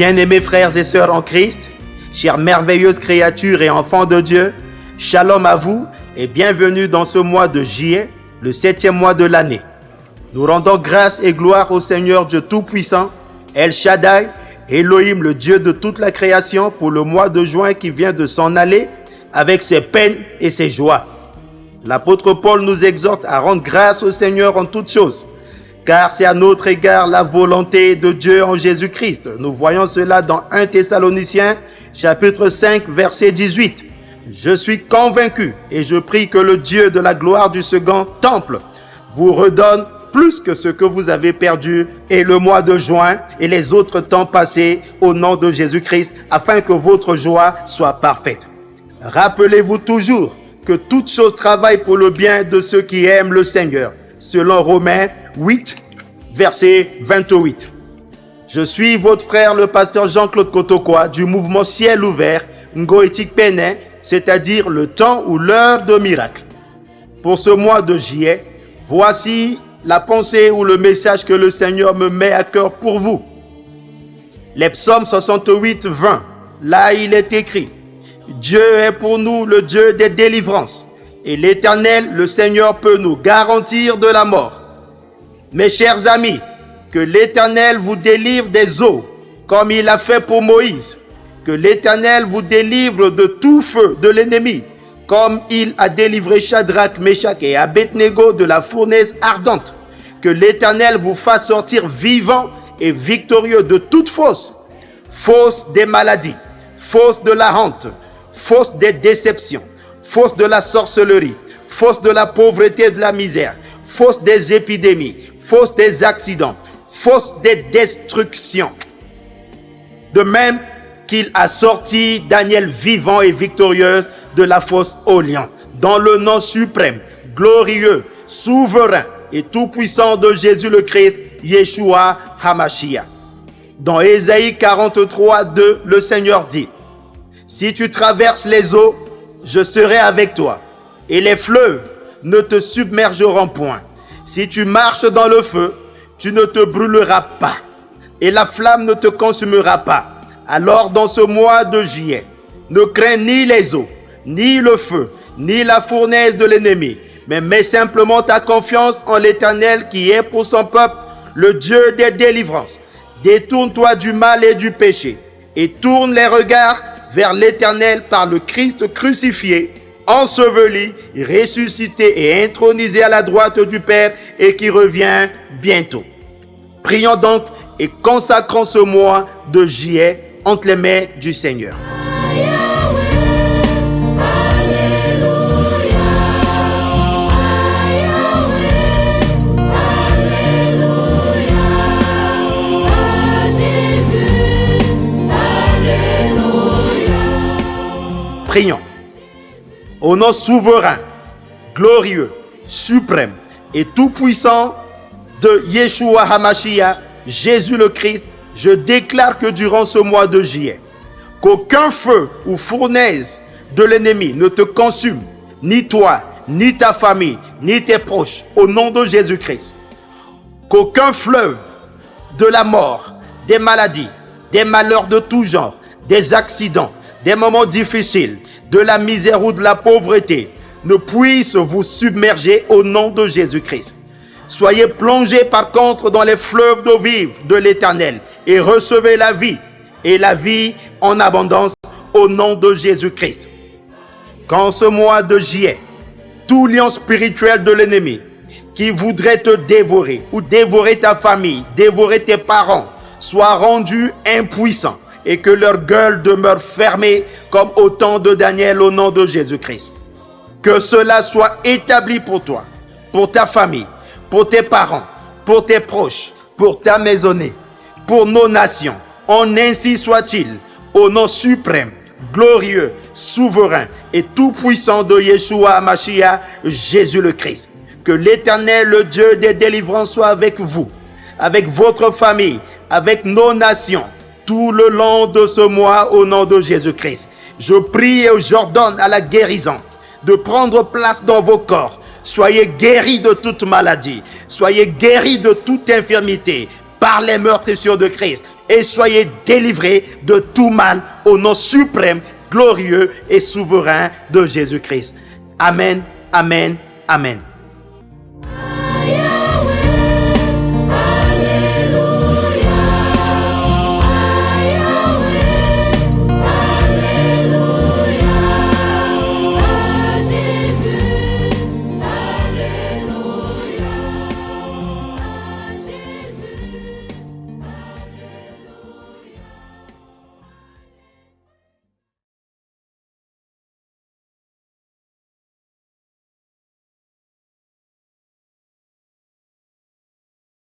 Bien-aimés frères et sœurs en Christ, chères merveilleuses créatures et enfants de Dieu, shalom à vous et bienvenue dans ce mois de juillet, le 7e mois de l'année. Nous rendons grâce et gloire au Seigneur Dieu Tout-Puissant, El Shaddai, Elohim, le Dieu de toute la création, pour le mois de juin qui vient de s'en aller avec ses peines et ses joies. L'apôtre Paul nous exhorte à rendre grâce au Seigneur en toutes choses, car c'est à notre égard la volonté de Dieu en Jésus-Christ. Nous voyons cela dans 1 Thessaloniciens, chapitre 5, verset 18. Je suis convaincu et je prie que le Dieu de la gloire du second temple vous redonne plus que ce que vous avez perdu et le mois de juin et les autres temps passés au nom de Jésus-Christ, afin que votre joie soit parfaite. Rappelez-vous toujours que toutes choses travaillent pour le bien de ceux qui aiment le Seigneur, selon Romains 8, verset 28. Je suis votre frère, le pasteur Jean-Claude Kotokwa, du mouvement Ciel Ouvert, Ngoétique Pénin, c'est-à-dire le temps ou l'heure de miracle. Pour ce mois de juillet, voici la pensée ou le message que le Seigneur me met à cœur pour vous. Les psaumes 68, 20, là il est écrit: Dieu est pour nous le Dieu des délivrances, et l'Éternel, le Seigneur, peut nous garantir de la mort. Mes chers amis, que l'Éternel vous délivre des eaux, comme il a fait pour Moïse. Que l'Éternel vous délivre de tout feu de l'ennemi, comme il a délivré Shadrach, Meshach et Abednego de la fournaise ardente. Que l'Éternel vous fasse sortir vivant et victorieux de toute fausse des maladies, fausse de la honte, fausse des déceptions, fausse de la sorcellerie, fausse de la pauvreté et de la misère, fausse des épidémies, fausse des accidents, fausse des destructions. De même qu'il a sorti Daniel vivant et victorieux de la fosse au lion, dans le nom suprême, glorieux, souverain et tout-puissant de Jésus le Christ, Yeshua HaMashiach. Dans Ésaïe 43, 2, le Seigneur dit: si tu traverses les eaux, je serai avec toi, et les fleuves ne te submergeront point. Si tu marches dans le feu, tu ne te brûleras pas, et la flamme ne te consumera pas. Alors dans ce mois de juillet, ne crains ni les eaux, ni le feu, ni la fournaise de l'ennemi, mais mets simplement ta confiance en l'Éternel qui est pour son peuple le Dieu des délivrances. Détourne-toi du mal et du péché, et tourne les regards vers l'Éternel par le Christ crucifié, enseveli, ressuscité et intronisé à la droite du Père et qui revient bientôt. Prions donc et consacrons ce mois de juillet entre les mains du Seigneur. Prions. Au nom souverain, glorieux, suprême et tout-puissant de Yeshua HaMashiach, Jésus le Christ, je déclare que durant ce mois de juillet, qu'aucun feu ou fournaise de l'ennemi ne te consume, ni toi, ni ta famille, ni tes proches, au nom de Jésus-Christ. Qu'aucun fleuve de la mort, des maladies, des malheurs de tout genre, des accidents, des moments difficiles, de la misère ou de la pauvreté ne puisse vous submerger au nom de Jésus-Christ. Soyez plongés par contre dans les fleuves d'eau vive de l'Éternel et recevez la vie et la vie en abondance au nom de Jésus-Christ. Qu'en ce mois de juillet, tout lion spirituel de l'ennemi qui voudrait te dévorer ou dévorer ta famille, dévorer tes parents, soit rendu impuissant et que leur gueule demeure fermée comme au temps de Daniel au nom de Jésus-Christ. Que cela soit établi pour toi, pour ta famille, pour tes parents, pour tes proches, pour ta maisonnée, pour nos nations. En ainsi soit-il, au nom suprême, glorieux, souverain et tout-puissant de Yeshua HaMashiach, Jésus le Christ. Que l'Éternel, le Dieu des délivrances, soit avec vous, avec votre famille, avec nos nations, tout le long de ce mois au nom de Jésus-Christ. Je prie et j'ordonne à la guérison de prendre place dans vos corps. Soyez guéris de toute maladie, soyez guéris de toute infirmité par les meurtrissures de Christ. et soyez délivrés de tout mal au nom suprême, glorieux et souverain de Jésus-Christ. Amen, amen, amen.